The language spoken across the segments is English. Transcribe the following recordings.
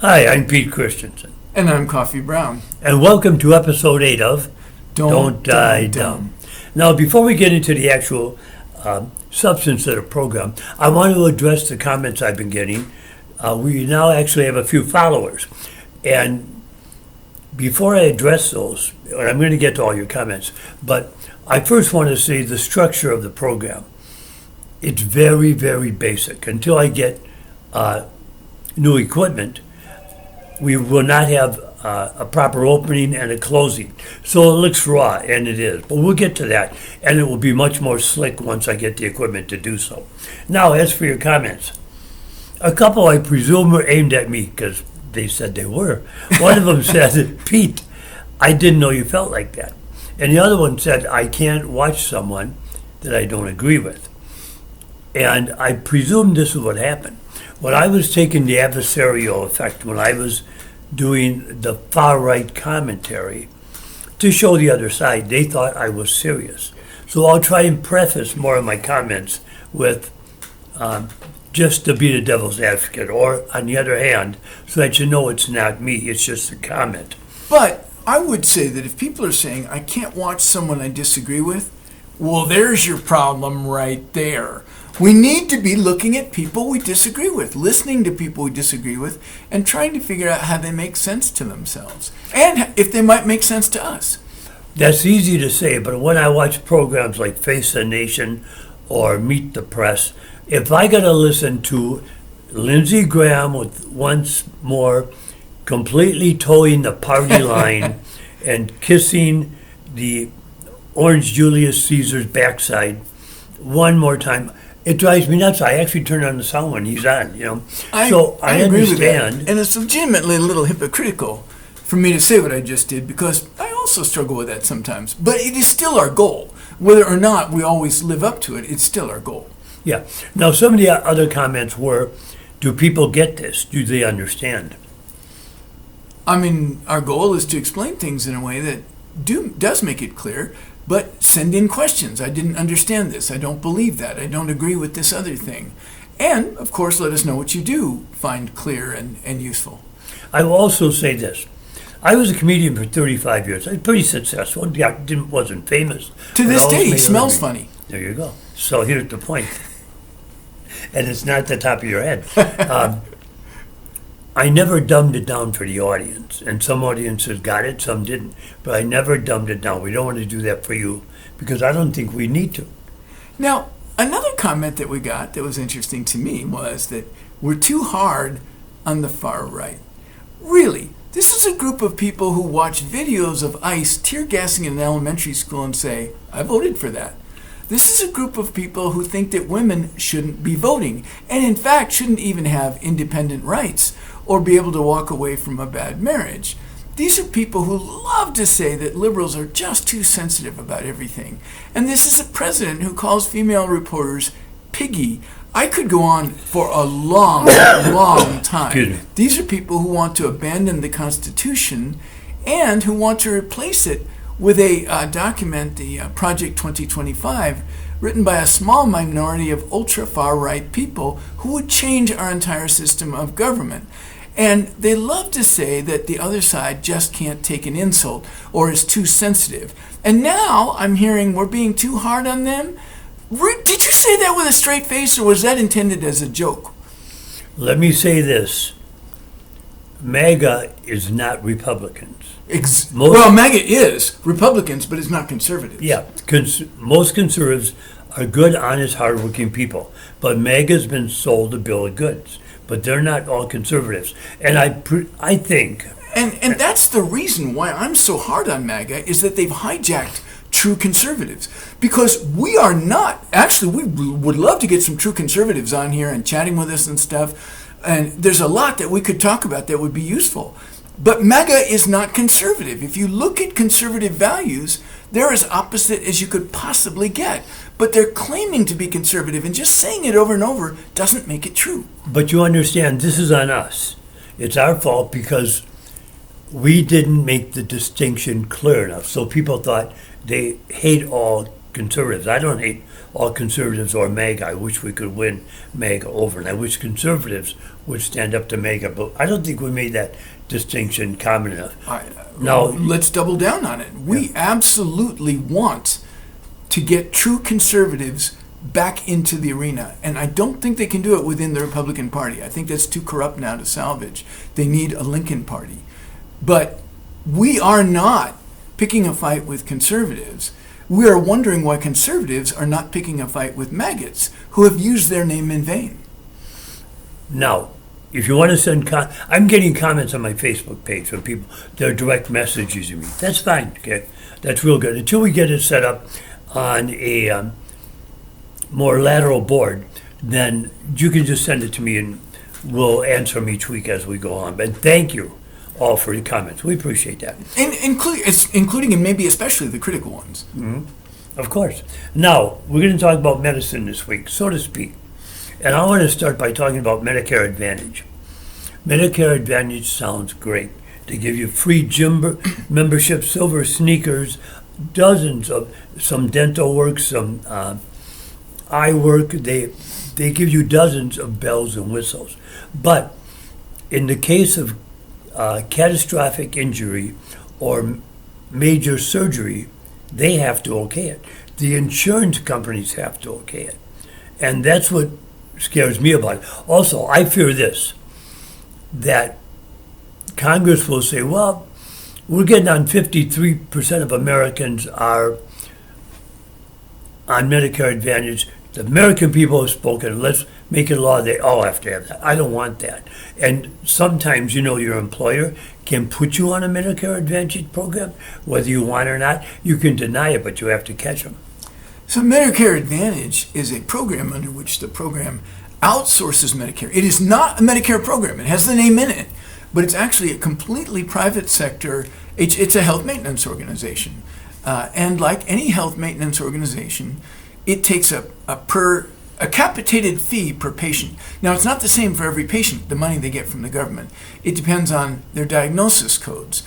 Hi, I'm Pete Christensen, And I'm Coffee Brown. and welcome to episode 8 of Don't Die Dumb. Now, before we get into the actual substance of the program, I want to address the comments I've been getting. We now actually have a few followers, and before I address those, and I'm going to get to all your comments, but I first want to say the structure of the program. It's very, very basic. Until I get new equipment, we will not have a proper opening and a closing. So it looks raw, and it is. But we'll get to that, and it will be much more slick once I get the equipment to do so. Now, as for your comments, a couple I presume were aimed at me, because they said they were. One of them said, Pete, I didn't know you felt like that. And the other one said, I can't watch someone that I don't agree with. And I presume this is what happened. When I was taking the adversarial effect, when I was doing the far-right commentary to show the other side, they thought I was serious. So I'll try and preface more of my comments with just to be the devil's advocate, or on the other hand, so that you know it's not me, it's just a comment. But I would say that if people are saying, I can't watch someone I disagree with, well, there's your problem right there. We need to be looking at people we disagree with, listening to people we disagree with, and trying to figure out how they make sense to themselves, and if they might make sense to us. That's easy to say, but when I watch programs like Face the Nation or Meet the Press, if I got to listen to Lindsey Graham with once more completely towing the party line and kissing the Orange Julius Caesar's backside one more time, it drives me nuts. I actually turn on the sound when he's on, I agree with that. And it's legitimately a little hypocritical for me to say what I just did, because I also struggle with that sometimes. But it is still our goal. Whether or not we always live up to it, it's still our goal. Yeah. Now, some of the other comments were, do people get this? Do they understand? I mean, our goal is to explain things in a way that does make it clear, but send in questions. I didn't understand this. I don't believe that. I don't agree with this other thing. And, of course, let us know what you do find clear and useful. I will also say this. I was a comedian for 35 years. I was pretty successful. Wasn't famous. To this day, he smells funny. There you go. So here's the point. And it's not the top of your head. I never dumbed it down for the audience. And some audiences got it, some didn't. But I never dumbed it down. We don't want to do that for you, because I don't think we need to. Now, another comment that we got that was interesting to me was that we're too hard on the far right. Really, this is a group of people who watch videos of ICE tear gassing in an elementary school and say, I voted for that. This is a group of people who think that women shouldn't be voting, and in fact shouldn't even have independent rights or be able to walk away from a bad marriage. These are people who love to say that liberals are just too sensitive about everything. And this is a president who calls female reporters piggy. I could go on for a long, long time. These are people who want to abandon the Constitution and who want to replace it with a document, the Project 2025, written by a small minority of ultra-far-right people who would change our entire system of government. And they love to say that the other side just can't take an insult or is too sensitive. And now I'm hearing we're being too hard on them. Did you say that with a straight face, or was that intended as a joke? Let me say this. MAGA is not Republicans. MAGA is Republicans, but it's not conservatives. Yeah, most conservatives are good, honest, hardworking people. But MAGA's been sold a bill of goods. But they're not all conservatives. And I think... And that's the reason why I'm so hard on MAGA, is that they've hijacked true conservatives. Because we are not... Actually, we would love to get some true conservatives on here and chatting with us and stuff. And there's a lot that we could talk about that would be useful. But MAGA is not conservative. If you look at conservative values, they're as opposite as you could possibly get. But they're claiming to be conservative, and just saying it over and over doesn't make it true. But you understand, this is on us. It's our fault because we didn't make the distinction clear enough. So people thought they hate all conservatives. I don't hate all conservatives or MAGA. I wish we could win MAGA over, and I wish conservatives would stand up to MAGA, but I don't think we made that distinction common enough. Now, let's double down on it. We absolutely want to get true conservatives back into the arena, and I don't think they can do it within the Republican Party. I think that's too corrupt now to salvage. They need a Lincoln Party. But we are not picking a fight with conservatives. We are wondering why conservatives are not picking a fight with maggots who have used their name in vain. Now, if you want to send I'm getting comments on my Facebook page from people. They're direct messages to me. That's fine. Okay, that's real good. Until we get it set up on a more lateral board, then you can just send it to me, and we'll answer them each week as we go on. But thank you all for your comments. We appreciate that. And including and maybe especially the critical ones. Mm-hmm. Of course. Now, we're going to talk about medicine this week, so to speak. And I want to start by talking about Medicare Advantage. Medicare Advantage sounds great. They give you free gym membership, silver sneakers, dozens of some dental work, some eye work. They give you dozens of bells and whistles. But in the case of catastrophic injury or major surgery, they have to okay it. The insurance companies have to okay it. And that's what scares me about it. Also, I fear this, that Congress will say, well, we're getting on 53% of Americans are on Medicare Advantage. The American people have spoken. Let's make it a law. They all have to have that. I don't want that. And sometimes, your employer can put you on a Medicare Advantage program, whether you want it or not. You can deny it, but you have to catch them. So Medicare Advantage is a program under which the program outsources Medicare. It is not a Medicare program. It has the name in it, but it's actually a completely private sector. It's a health maintenance organization. And like any health maintenance organization, it takes a capitated fee per patient. Now, it's not the same for every patient, the money they get from the government. It depends on their diagnosis codes.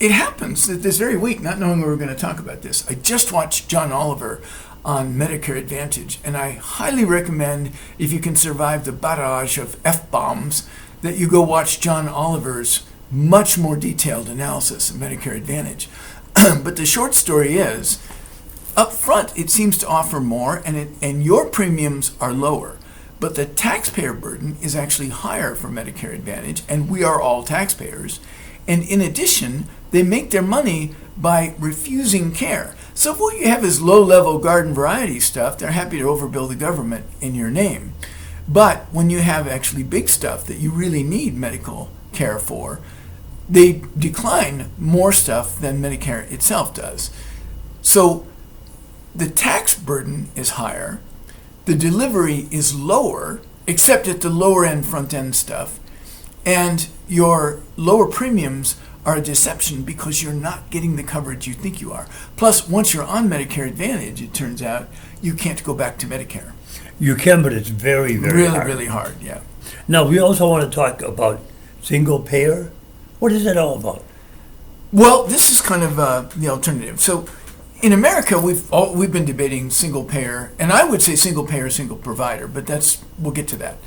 It happens that this very week, not knowing we were going to talk about this, I just watched John Oliver on Medicare Advantage, and I highly recommend, if you can survive the barrage of F-bombs, that you go watch John Oliver's much more detailed analysis of Medicare Advantage. But the short story is, up front, it seems to offer more, and your premiums are lower. But the taxpayer burden is actually higher for Medicare Advantage, and we are all taxpayers. And in addition, they make their money by refusing care. So if what you have is low-level garden variety stuff, they're happy to overbill the government in your name. But when you have actually big stuff that you really need medical care for, they decline more stuff than Medicare itself does. So the tax burden is higher, the delivery is lower, except at the lower end front end stuff, and your lower premiums are a deception because you're not getting the coverage you think you are. Plus, once you're on Medicare Advantage, it turns out you can't go back to Medicare. You can, but it's very, very really, hard. really hard, yeah. Now, we also want to talk about single payer. What is that all about? Well, this is kind of the alternative. So in America, we've been debating single payer, and I would say single payer, single provider, but we'll get to that,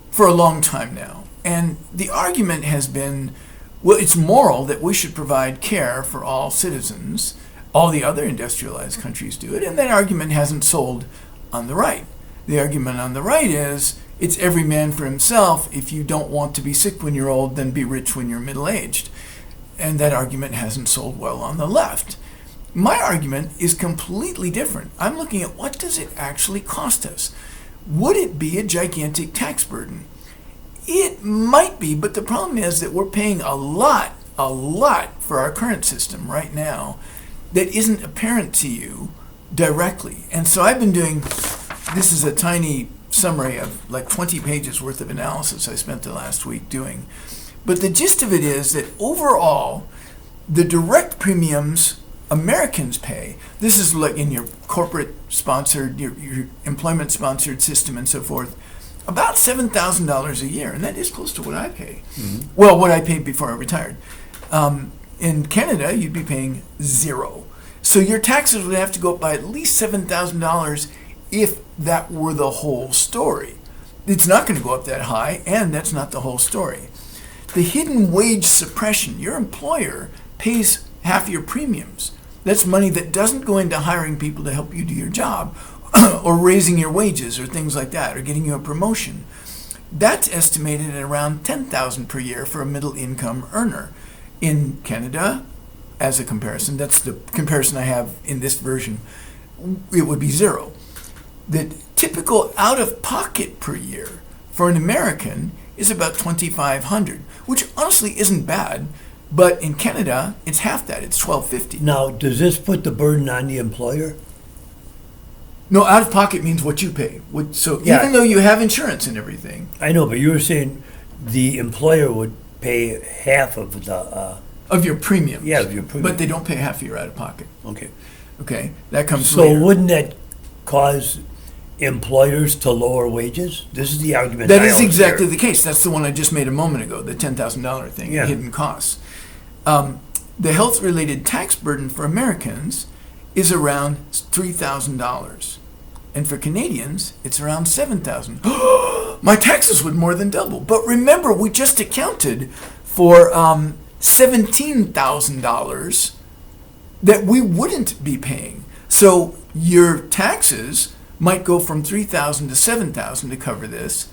for a long time now. And the argument has been, well, it's moral that we should provide care for all citizens. All the other industrialized countries do it, and that argument hasn't sold on the right. The argument on the right is, it's every man for himself. If you don't want to be sick when you're old, then be rich when you're middle-aged. And that argument hasn't sold well on the left. My argument is completely different. I'm looking at, what does it actually cost us? Would it be a gigantic tax burden? It might be, but the problem is that we're paying a lot for our current system right now that isn't apparent to you directly. And so I've been doing, this is a tiny summary of like 20 pages worth of analysis I spent the last week doing. But the gist of it is that overall, the direct premiums Americans pay, this is like in your corporate sponsored, your employment sponsored system and so forth, about $7,000 a year, and that is close to what I pay. Mm-hmm. Well, what I paid before I retired. In Canada, you'd be paying zero. So your taxes would have to go up by at least $7,000 if that were the whole story. It's not going to go up that high, and that's not the whole story. The hidden wage suppression, your employer pays half your premiums. That's money that doesn't go into hiring people to help you do your job or raising your wages or things like that or getting you a promotion. That's estimated at around $10,000 per year for a middle income earner. In Canada, as a comparison, that's the comparison I have in this version, it would be zero. The typical out-of-pocket per year for an American is about $2,500, which honestly isn't bad, but in Canada, it's half that. It's $1,250. Now, does this put the burden on the employer? No, out-of-pocket means what you pay. So Yeah. even though you have insurance and everything, I know, but you were saying the employer would pay half of the, of your premiums. Yeah, of your premium. But they don't pay half of your out-of-pocket. okay. Okay, that comes So later. wouldn't that cause employers to lower wages? This is the argument. That I is always exactly hear. the case. That's the one I just made a moment ago, the $10,000 thing, Yeah. hidden costs. The health-related tax burden for Americans is around $3,000. And for Canadians, it's around $7,000. My taxes would more than double. But remember, we just accounted for $17,000 that we wouldn't be paying. So your taxes might go from $3,000 to $7,000 to cover this,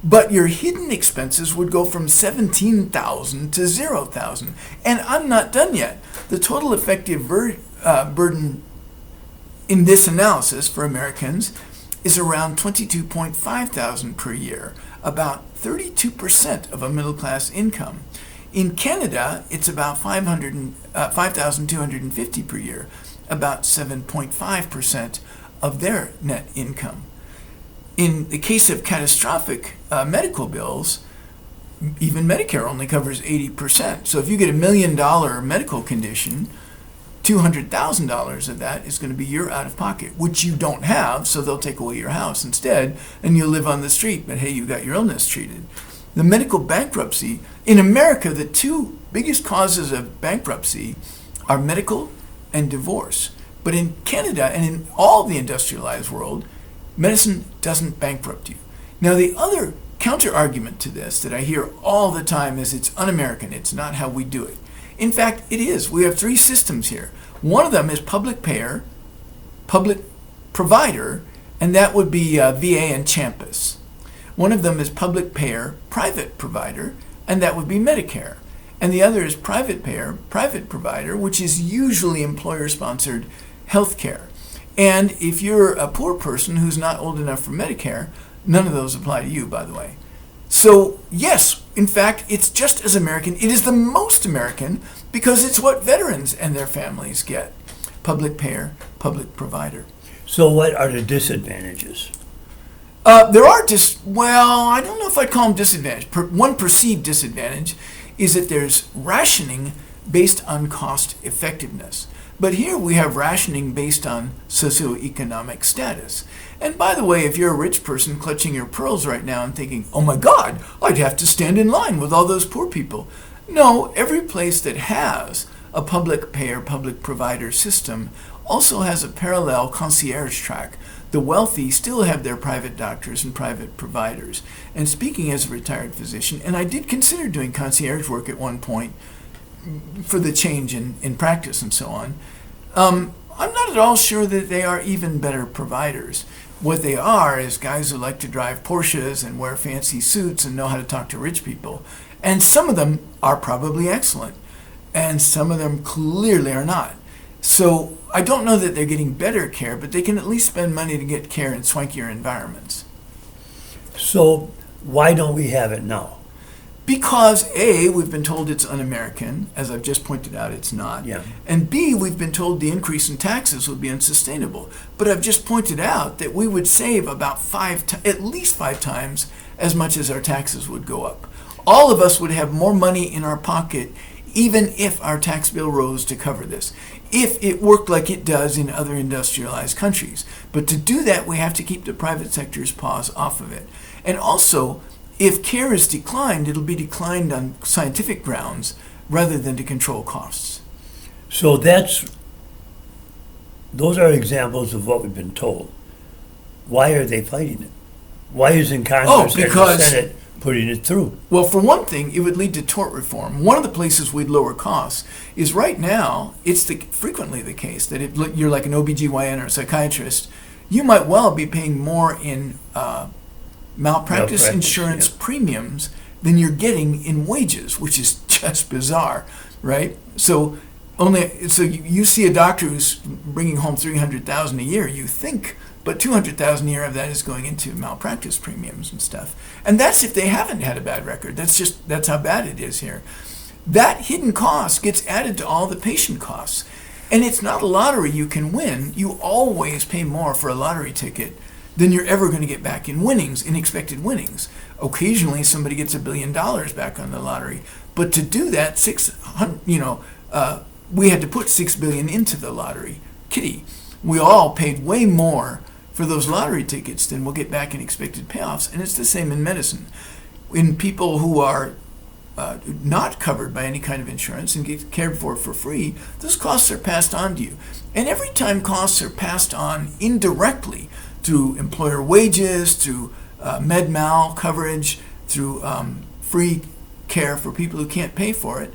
but your hidden expenses would go from $17,000 to $0,000. And I'm not done yet. The total effective burden in this analysis for Americans is around $22,500 per year, about 32% of a middle-class income. In Canada, it's about $5,250 per year, about 7.5% of their net income. In the case of catastrophic medical bills, even Medicare only covers 80%. So if you get $1 million medical condition, $200,000 of that is going to be your out-of-pocket, which you don't have, so they'll take away your house instead, and you'll live on the street, but hey, you got your illness treated. The medical bankruptcy, in America, the two biggest causes of bankruptcy are medical and divorce. But in Canada and in all the industrialized world, medicine doesn't bankrupt you. Now, the other counter-argument to this that I hear all the time is it's un-American, it's not how we do it. In fact, it is. We have three systems here. One of them is public payer, public provider, and that would be VA and Champus. One of them is public payer, private provider, and that would be Medicare. And the other is private payer, private provider, which is usually employer-sponsored health care. And if you're a poor person who's not old enough for Medicare, none of those apply to you, by the way. So, yes, in fact, it's just as American. It is the most American because it's what veterans and their families get. Public payer, public provider. So what are the disadvantages? There are I don't know if I'd call them disadvantages. One perceived disadvantage is that there's rationing based on cost effectiveness. But here we have rationing based on socioeconomic status. And by the way, if you're a rich person clutching your pearls right now and thinking, oh my God, I'd have to stand in line with all those poor people. No, every place that has a public payer, public provider system also has a parallel concierge track. The wealthy still have their private doctors and private providers. And speaking as a retired physician, and I did consider doing concierge work at one point for the change in practice and so on, I'm not at all sure that they are even better providers. What they are is guys who like to drive Porsches and wear fancy suits and know how to talk to rich people. And some of them are probably excellent, and some of them clearly are not. So I don't know that they're getting better care, but they can at least spend money to get care in swankier environments. So why don't we have it now? Because A, we've been told it's un-American, as I've just pointed out, it's not. Yeah. And B, we've been told the increase in taxes would be unsustainable. But I've just pointed out that we would save about at least five times as much as our taxes would go up. All of us would have more money in our pocket, even if our tax bill rose to cover this, if it worked like it does in other industrialized countries. But to do that, we have to keep the private sector's paws off of it. And also, if care is declined, it'll be declined on scientific grounds rather than to control costs. So that's those are examples of what we've been told. Why are they fighting it? Why isn't Congress and the Senate putting it through? Well, for one thing, it would lead to tort reform. One of the places we'd lower costs is right now, it's frequently the case that if you're like an OBGYN or a psychiatrist, you might well be paying more in malpractice insurance premiums than you're getting in wages, which is just bizarre, right? So you see a doctor who's bringing home $300,000 a year, you think, but $200,000 a year of that is going into malpractice premiums and stuff. And that's if they haven't had a bad record. That's how bad it is here. That hidden cost gets added to all the patient costs. And it's not a lottery you can win. You always pay more for a lottery ticket than you're ever going to get back in winnings, in expected winnings. Occasionally, somebody gets $1 billion back on the lottery. But to do that, we had to put $6 billion into the lottery kitty. We all paid way more for those lottery tickets than we'll get back in expected payoffs. And it's the same in medicine. In people who are not covered by any kind of insurance and get cared for free, those costs are passed on to you. And every time costs are passed on indirectly through employer wages, through med-mal coverage, through free care for people who can't pay for it,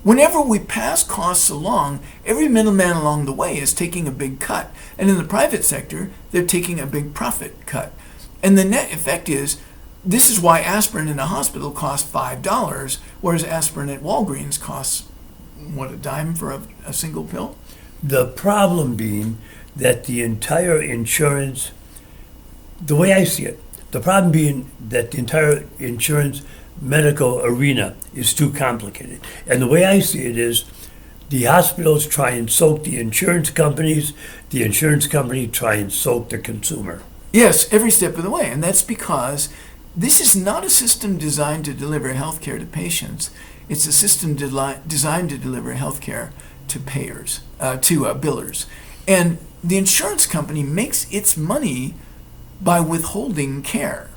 whenever we pass costs along, every middleman along the way is taking a big cut. And in the private sector, they're taking a big profit cut. And the net effect is, this is why aspirin in a hospital costs $5, whereas aspirin at Walgreens costs, a dime for a single pill? The problem being that the entire insurance, the way I see it, the problem being that the entire insurance medical arena is too complicated. And the way I see it is the hospitals try and soak the insurance companies try and soak the consumer. Yes, every step of the way. And that's because this is not a system designed to deliver health care to patients. It's a system designed to deliver health care to payers, to billers. And the insurance company makes its money by withholding care.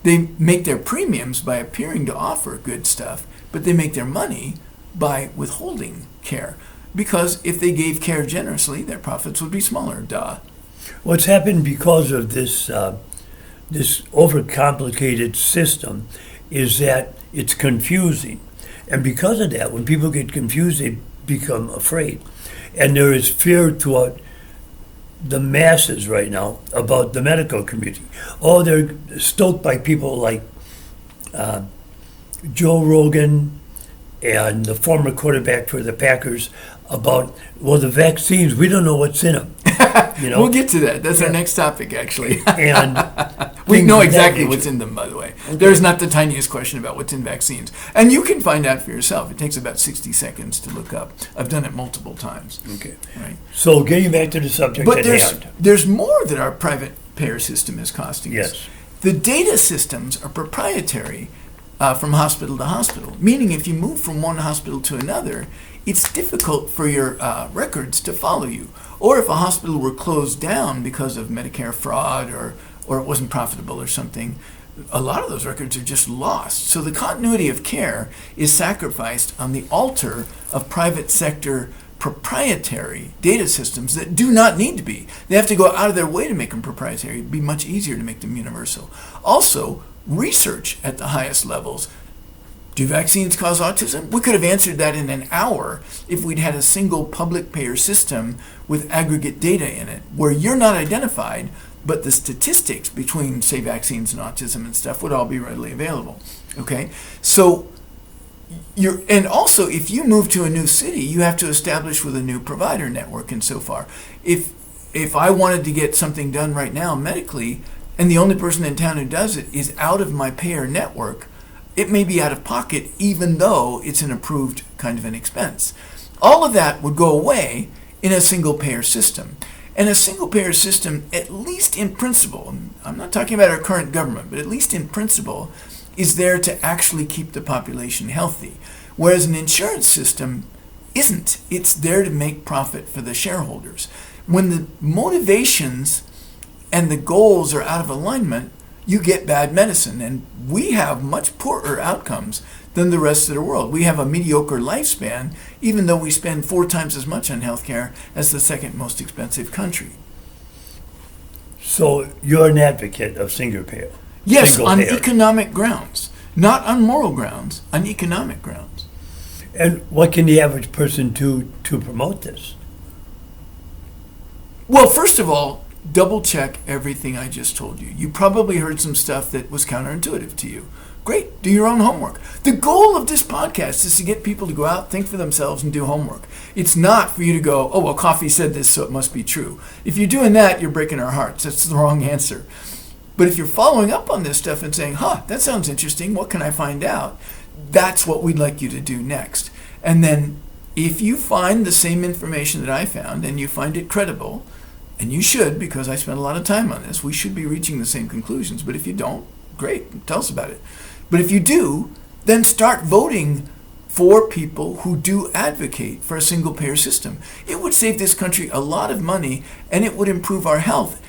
They make their premiums by appearing to offer good stuff, but they make their money by withholding care. Because if they gave care generously, their profits would be smaller, duh. What's happened because of this overcomplicated system is that it's confusing. And because of that, when people get confused, they become afraid. And there is fear throughout the masses right now about the medical community. Oh, they're stoked by people like Joe Rogan and the former quarterback for the Packers about, the vaccines, we don't know what's in them. We'll get to that. That's our next topic, actually. And we know exactly what's in them, by the way. Okay. There's not the tiniest question about what's in vaccines. And you can find out for yourself. It takes about 60 seconds to look up. I've done it multiple times. Okay. Right. So getting back to the subject at hand. There's more that our private payer system is costing us. Yes. The data systems are proprietary from hospital to hospital, meaning if you move from one hospital to another, it's difficult for your records to follow you. Or if a hospital were closed down because of Medicare fraud or it wasn't profitable or something, a lot of those records are just lost. So the continuity of care is sacrificed on the altar of private sector proprietary data systems that do not need to be. They have to go out of their way to make them proprietary. It'd be much easier to make them universal. Also, research at the highest levels. Do vaccines cause autism? We could have answered that in an hour if we'd had a single public payer system with aggregate data in it, where you're not identified, but the statistics between, say, vaccines and autism and stuff would all be readily available. Okay? So, and also, if you move to a new city, you have to establish with a new provider network and so far. If I wanted to get something done right now medically, and the only person in town who does it is out of my payer network, it may be out of pocket even though it's an approved kind of an expense. All of that would go away in a single payer system. And a single payer system, at least in principle, I'm not talking about our current government, but at least in principle, is there to actually keep the population healthy. Whereas an insurance system isn't. It's there to make profit for the shareholders. When the motivations and the goals are out of alignment, you get bad medicine. And we have much poorer outcomes than the rest of the world. We have a mediocre lifespan, even though we spend 4 times as much on healthcare as the second most expensive country. So you're an advocate of single payer? Yes, single on payer. economic grounds. Not on moral grounds, on economic grounds. And what can the average person do to promote this? Well, first of all, double check everything I just told you. You probably heard some stuff that was counterintuitive to you. Great, do your own homework. The goal of this podcast is to get people to go out, think for themselves, and do homework. It's not for you to go, oh, well, Coffee said this, so it must be true. If you're doing that, you're breaking our hearts. That's the wrong answer. But if you're following up on this stuff and saying, that sounds interesting, what can I find out? That's what we'd like you to do next. And then if you find the same information that I found and you find it credible, and you should, because I spent a lot of time on this, we should be reaching the same conclusions. But if you don't, great, tell us about it. But if you do, then start voting for people who do advocate for a single-payer system. It would save this country a lot of money, and it would improve our health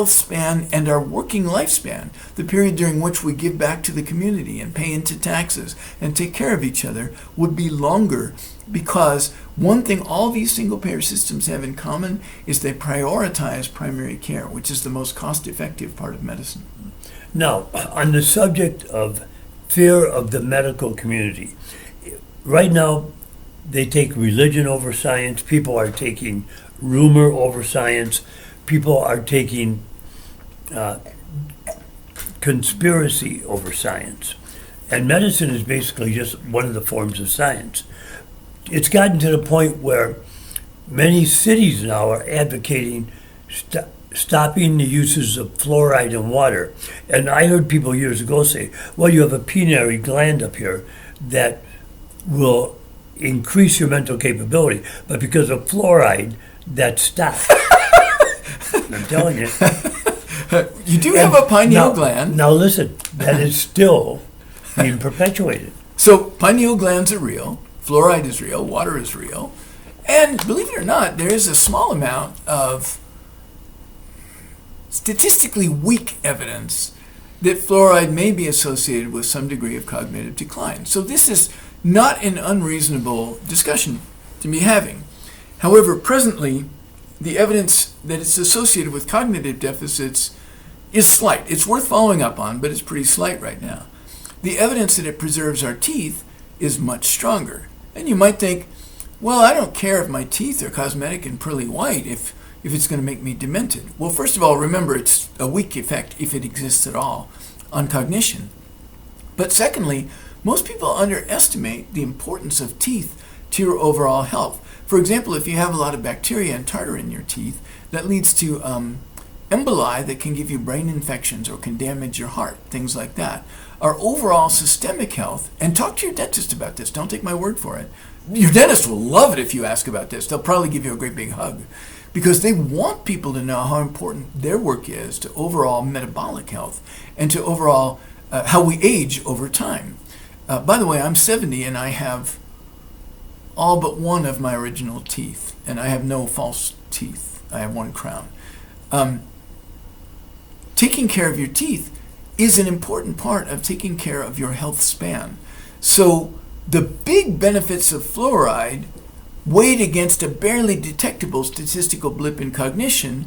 span, and our working lifespan. The period during which we give back to the community and pay into taxes and take care of each other would be longer, because one thing all these single-payer systems have in common is they prioritize primary care, which is the most cost-effective part of medicine. Now, on the subject of fear of the medical community, right now they take religion over science. People are taking rumor over science. People are taking conspiracy over science. And medicine is basically just one of the forms of science. It's gotten to the point where many cities now are advocating stopping the uses of fluoride in water. And I heard people years ago say, well, you have a pituitary gland up here that will increase your mental capability, but because of fluoride, that stops. I'm telling you. You do have a pineal gland. Now listen, that is still being perpetuated. So pineal glands are real, fluoride is real, water is real, and believe it or not, there is a small amount of statistically weak evidence that fluoride may be associated with some degree of cognitive decline. So this is not an unreasonable discussion to be having. However, presently, the evidence that it's associated with cognitive deficits is slight. It's worth following up on, but it's pretty slight right now. The evidence that it preserves our teeth is much stronger. And you might think, well, I don't care if my teeth are cosmetic and pearly white if it's going to make me demented. Well, first of all, remember, it's a weak effect, if it exists at all, on cognition. But secondly, most people underestimate the importance of teeth to your overall health. For example, if you have a lot of bacteria and tartar in your teeth, that leads to emboli that can give you brain infections or can damage your heart, things like that. Our overall systemic health, and talk to your dentist about this, don't take my word for it. Your dentist will love it if you ask about this. They'll probably give you a great big hug, because they want people to know how important their work is to overall metabolic health and to overall how we age over time. By the way, I'm 70 and I have all but one of my original teeth, and I have no false teeth. I have one crown. Taking care of your teeth is an important part of taking care of your health span. So the big benefits of fluoride weighed against a barely detectable statistical blip in cognition.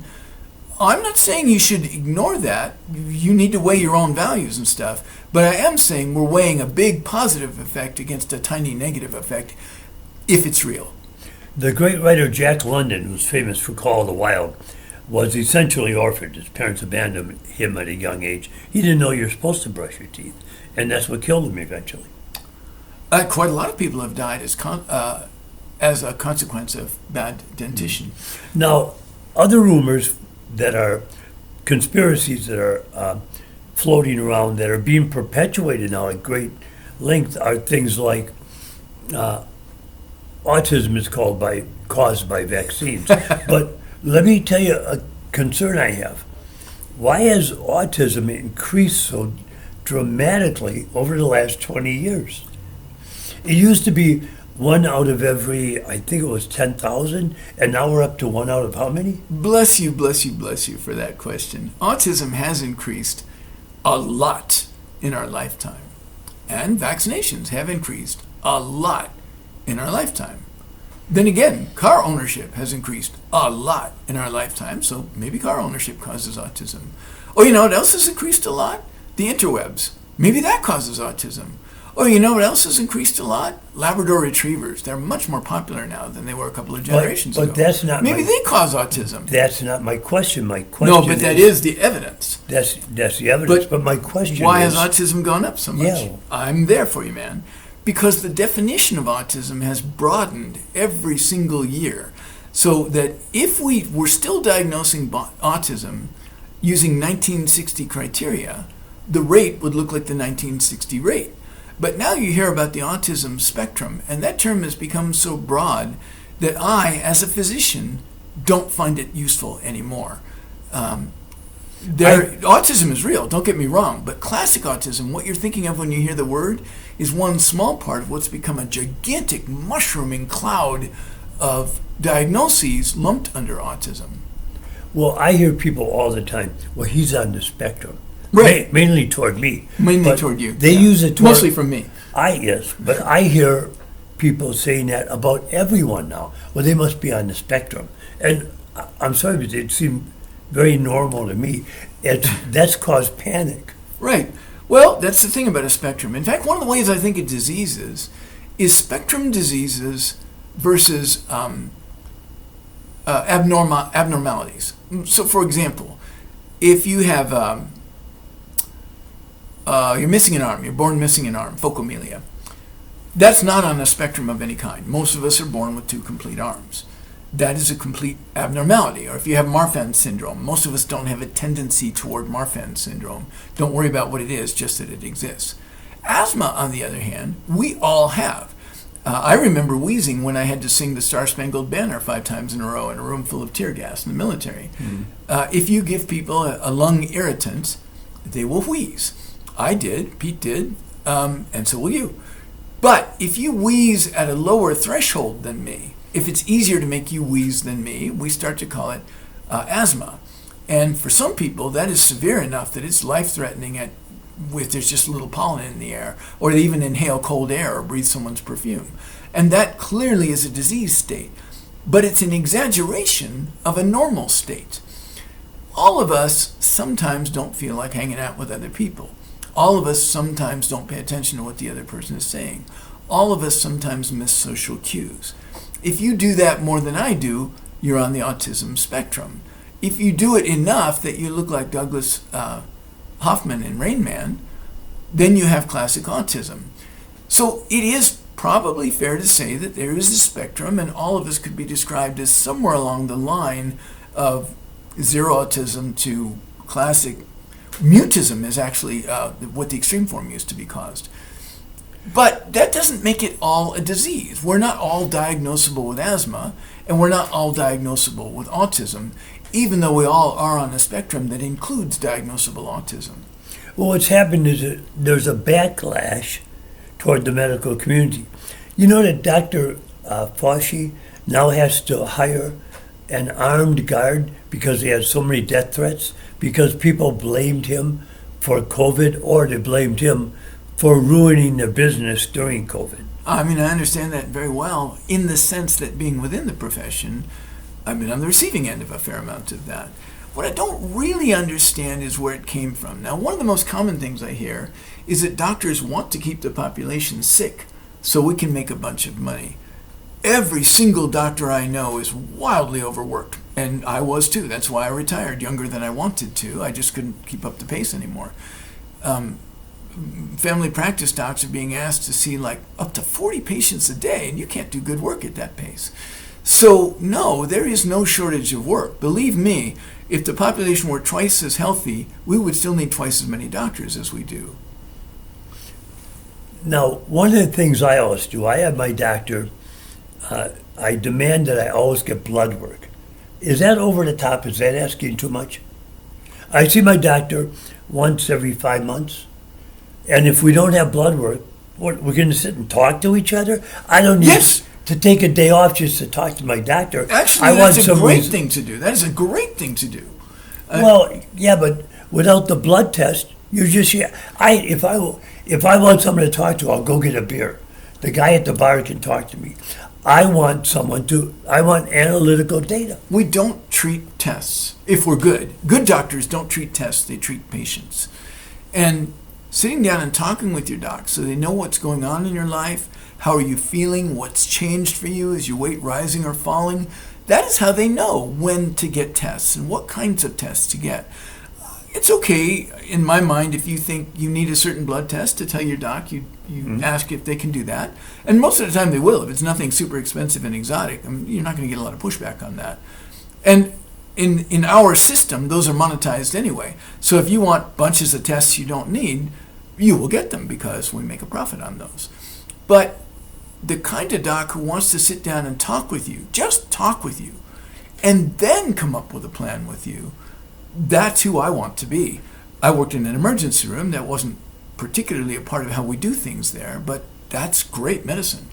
I'm not saying you should ignore that. You need to weigh your own values and stuff. But I am saying we're weighing a big positive effect against a tiny negative effect, if it's real. The great writer Jack London, who's famous for Call of the Wild, was essentially orphaned. His parents abandoned him at a young age. He didn't know you're supposed to brush your teeth, and that's what killed him eventually. Quite a lot of people have died as a consequence of bad dentition. Now, other rumors that are conspiracies that are floating around that are being perpetuated now at great length are things like autism is caused by vaccines. But let me tell you a concern I have. Why has autism increased so dramatically over the last 20 years? It used to be 1 out of every, I think it was 10,000, and now we're up to 1 out of how many? Bless you for that question. Autism has increased a lot in our lifetime. And vaccinations have increased a lot in our lifetime. Then again, car ownership has increased a lot in our lifetime, so maybe car ownership causes autism. Oh, you know what else has increased a lot? The interwebs. Maybe that causes autism. Oh, you know what else has increased a lot? Labrador retrievers. They're much more popular now than they were a couple of generations ago. But that's not Maybe they cause autism. That's not my question. My question No, but that is the evidence. That's the evidence. But my question Why is... has autism gone up so much? Yeah. I'm there for you, man. Because the definition of autism has broadened every single year. So that if we were still diagnosing autism using 1960 criteria, the rate would look like the 1960 rate. But now you hear about the autism spectrum, and that term has become so broad that I, as a physician, don't find it useful anymore. Autism is real, don't get me wrong, but classic autism, what you're thinking of when you hear the word, is one small part of what's become a gigantic mushrooming cloud of diagnoses lumped under autism. Well, I hear people all the time, well, he's on the spectrum. Right. Mainly toward me. Mainly But toward you. They yeah. use it toward... Mostly from me. Yes, but I hear people saying that about everyone now. Well, they must be on the spectrum. And I'm sorry, but it seemed very normal to me. That's caused panic. Right. Well, that's the thing about a spectrum. In fact, one of the ways I think of diseases is spectrum diseases versus abnormalities. So, for example, if you have you're missing an arm, you're born missing an arm, phocomelia. That's not on a spectrum of any kind. Most of us are born with 2 complete arms. That is a complete abnormality. Or if you have Marfan syndrome, most of us don't have a tendency toward Marfan syndrome. Don't worry about what it is, just that it exists. Asthma, on the other hand, we all have. I remember wheezing when I had to sing the Star-Spangled Banner 5 times in a row in a room full of tear gas in the military. If you give people a lung irritant, they will wheeze. I did, Pete did, and so will you. But if you wheeze at a lower threshold than me, if it's easier to make you wheeze than me, we start to call it asthma. And for some people, that is severe enough that it's life-threatening if there's just a little pollen in the air, or they even inhale cold air or breathe someone's perfume. And that clearly is a disease state. But it's an exaggeration of a normal state. All of us sometimes don't feel like hanging out with other people. All of us sometimes don't pay attention to what the other person is saying. All of us sometimes miss social cues. If you do that more than I do, you're on the autism spectrum. If you do it enough that you look like Douglas Hoffman in Rain Man, then you have classic autism. So it is probably fair to say that there is a spectrum, and all of us could be described as somewhere along the line of zero autism to classic. Mutism is actually what the extreme form used to be caused. But that doesn't make it all a disease. We're not all diagnosable with asthma, and we're not all diagnosable with autism, even though we all are on a spectrum that includes diagnosable autism. Well, what's happened is that there's a backlash toward the medical community. You know that Dr. Fauci now has to hire an armed guard because he had so many death threats, because people blamed him for COVID, or they blamed him for ruining their business during COVID. I mean, I understand that very well, in the sense that being within the profession, I've been on the receiving end of a fair amount of that. What I don't really understand is where it came from. Now, one of the most common things I hear is that doctors want to keep the population sick so we can make a bunch of money. Every single doctor I know is wildly overworked, and I was too. That's why I retired younger than I wanted to. I just couldn't keep up the pace anymore. Family practice docs are being asked to see like up to 40 patients a day, and you can't do good work at that pace. So no, there is no shortage of work. Believe me, if the population were twice as healthy, we would still need twice as many doctors as we do. Now, one of the things I always do, I have my doctor, I demand that I always get blood work. Is that over the top? Is that asking too much? I see my doctor once every 5 months, and if we don't have blood work, we're going to sit and talk to each other? I don't need to take a day off just to talk to my doctor. Actually, that's a great thing to do. That is a great thing to do. Well, yeah, but without the blood test, You just, yeah, if I want someone to talk to, I'll go get a beer. The guy at the bar can talk to me. I want analytical data. We don't treat tests if we're good. Good doctors don't treat tests, they treat patients. And sitting down and talking with your doc so they know what's going on in your life, how are you feeling, what's changed for you, is your weight rising or falling, that is how they know when to get tests and what kinds of tests to get. It's okay, in my mind, if you think you need a certain blood test to tell your doc, you ask if they can do that. And most of the time they will. If it's nothing super expensive and exotic, you're not going to get a lot of pushback on that. And in our system, those are monetized anyway. So if you want bunches of tests you don't need, you will get them because we make a profit on those. But the kind of doc who wants to sit down and talk with you, just talk with you, and then come up with a plan with you, that's who I want to be. I worked in an emergency room. That wasn't particularly a part of how we do things there, but that's great medicine.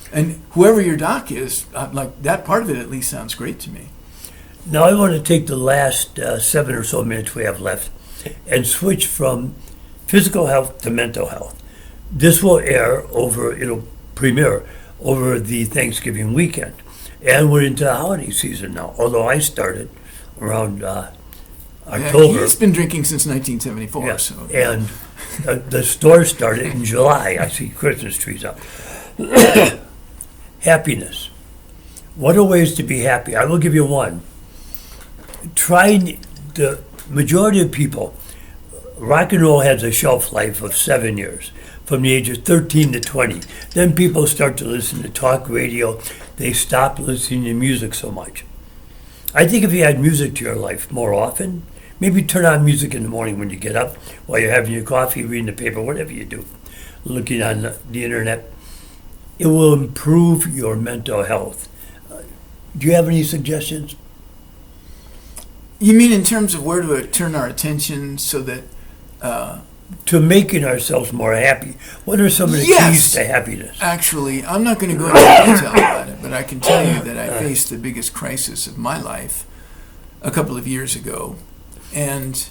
And whoever your doc is, like that part of it at least sounds great to me. Now I want to take the last 7 or so minutes we have left and switch from physical health to mental health. This will it'll premiere over the Thanksgiving weekend. And we're into the holiday season now, although I started around October. He's been drinking since 1974. Yeah. So. And the store started in July. I see Christmas trees up. Happiness. What are ways to be happy? I will give you one. The majority of people, rock and roll has a shelf life of 7 years, from the age of 13 to 20. Then people start to listen to talk radio. They stop listening to music so much. I think if you add music to your life more often, maybe turn on music in the morning when you get up, while you're having your coffee, reading the paper, whatever you do, looking on the internet, it will improve your mental health. Do you have any suggestions? You mean in terms of where to turn our attention so that... To making ourselves more happy. What are some of the keys to happiness? Actually, I'm not going to go into detail about it, but I can tell you that I faced the biggest crisis of my life a couple of years ago. And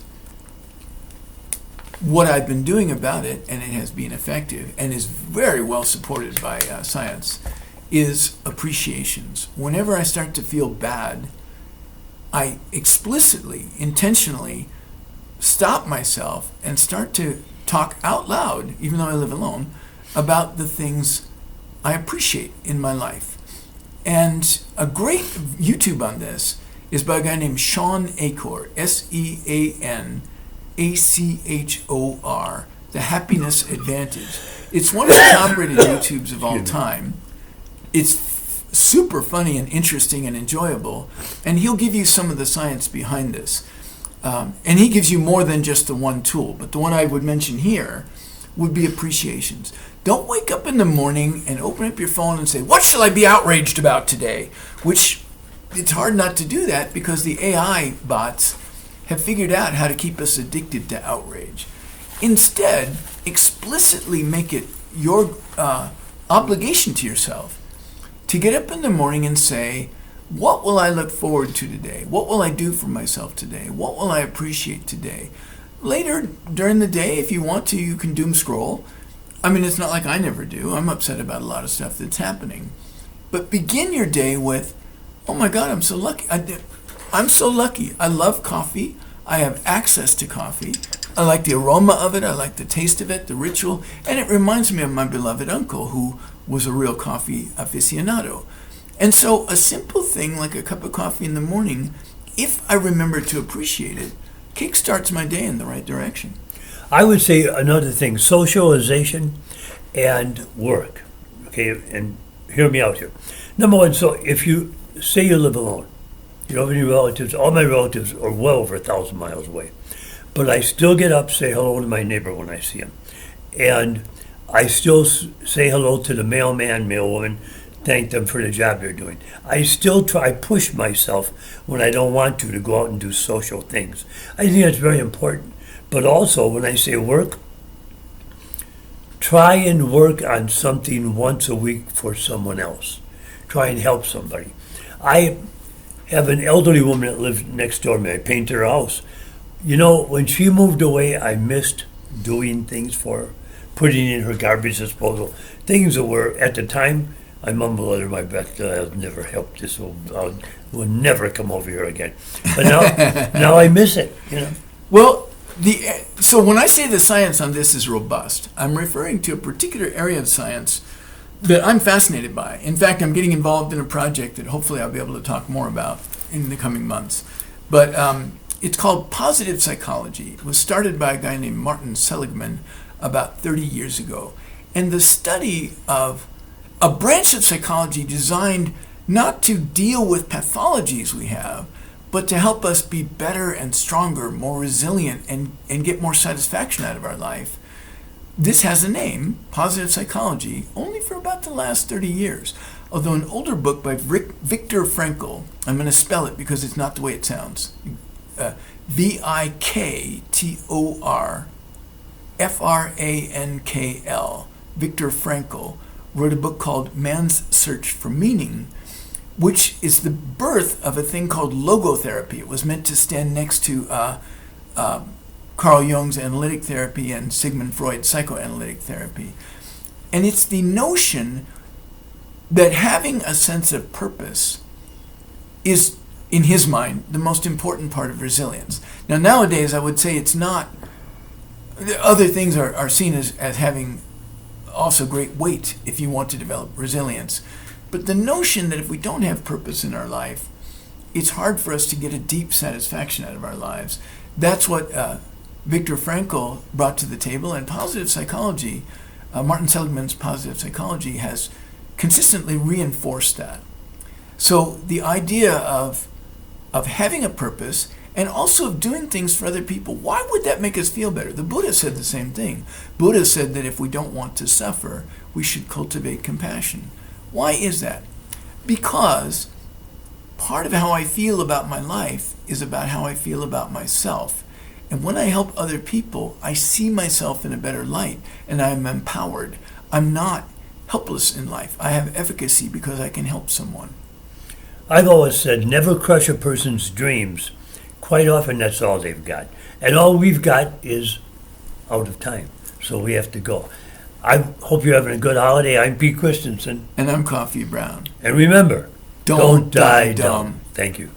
what I've been doing about it, and it has been effective and is very well supported by science, is appreciations. Whenever I start to feel bad, I explicitly, intentionally stop myself and start to talk out loud, even though I live alone, about the things I appreciate in my life. And a great YouTube on this is by a guy named Sean Achor, Seanachor, The Happiness Advantage. It's one of the top-rated YouTubes of all time. It's super funny and interesting and enjoyable, and he'll give you some of the science behind this. And he gives you more than just the one tool, but the one I would mention here would be appreciations. Don't wake up in the morning and open up your phone and say, what shall I be outraged about today? Which, it's hard not to do that because the AI bots have figured out how to keep us addicted to outrage. Instead, explicitly make it your obligation to yourself to get up in the morning and say, what will I look forward to today? What will I do for myself today? What will I appreciate today? Later during the day, if you want to, you can doom scroll. I mean, it's not like I never do. I'm upset about a lot of stuff that's happening. But begin your day with, oh my God, I'm so lucky. I'm so lucky. I love coffee. I have access to coffee. I like the aroma of it. I like the taste of it, the ritual. And it reminds me of my beloved uncle who was a real coffee aficionado. And so a simple thing like a cup of coffee in the morning, if I remember to appreciate it, kickstarts my day in the right direction. I would say another thing, socialization and work. Okay, and hear me out here. Number one, so if you say you live alone, you don't have any relatives, all my relatives are well over 1,000 miles away. But I still get up, say hello to my neighbor when I see him. And I still say hello to the mailman, mailwoman, thank them for the job they're doing. I still push myself when I don't want to go out and do social things. I think that's very important. But also, when I say work, try and work on something once a week for someone else. Try and help somebody. I have an elderly woman that lives next door to me. I painted her house. You know, when she moved away, I missed doing things for her, putting in her garbage disposal, things that were, at the time, I mumbled under my breath, I'll never help this, will never come over here again. But now I miss it, you know. Well, so when I say the science on this is robust, I'm referring to a particular area of science that I'm fascinated by. In fact, I'm getting involved in a project that hopefully I'll be able to talk more about in the coming months. But it's called positive psychology. It was started by a guy named Martin Seligman about 30 years ago. And the study of a branch of psychology designed not to deal with pathologies we have, but to help us be better and stronger, more resilient, and get more satisfaction out of our life. This has a name, positive psychology, only for about the last 30 years. Although an older book by Viktor Frankl, I'm going to spell it because it's not the way it sounds, Viktor Viktor Frankl, wrote a book called Man's Search for Meaning, which is the birth of a thing called logotherapy. It was meant to stand next to Carl Jung's analytic therapy and Sigmund Freud's psychoanalytic therapy. And it's the notion that having a sense of purpose is, in his mind, the most important part of resilience. Now, nowadays, I would say it's not. Other things are seen as having also great weight if you want to develop resilience. But the notion that if we don't have purpose in our life, it's hard for us to get a deep satisfaction out of our lives. That's what Viktor Frankl brought to the table, and positive psychology, Martin Seligman's positive psychology, has consistently reinforced that. So the idea of having a purpose and also of doing things for other people, why would that make us feel better? The Buddha said the same thing. Buddha said that if we don't want to suffer, we should cultivate compassion. Why is that? Because part of how I feel about my life is about how I feel about myself. And when I help other people, I see myself in a better light and I am empowered. I'm not helpless in life. I have efficacy because I can help someone. I've always said never crush a person's dreams. Quite often that's all they've got. And all we've got is out of time. So we have to go. I hope you're having a good holiday. I'm Pete Christensen. And I'm Coffee Brown. And remember, Don't die dumb. Thank you.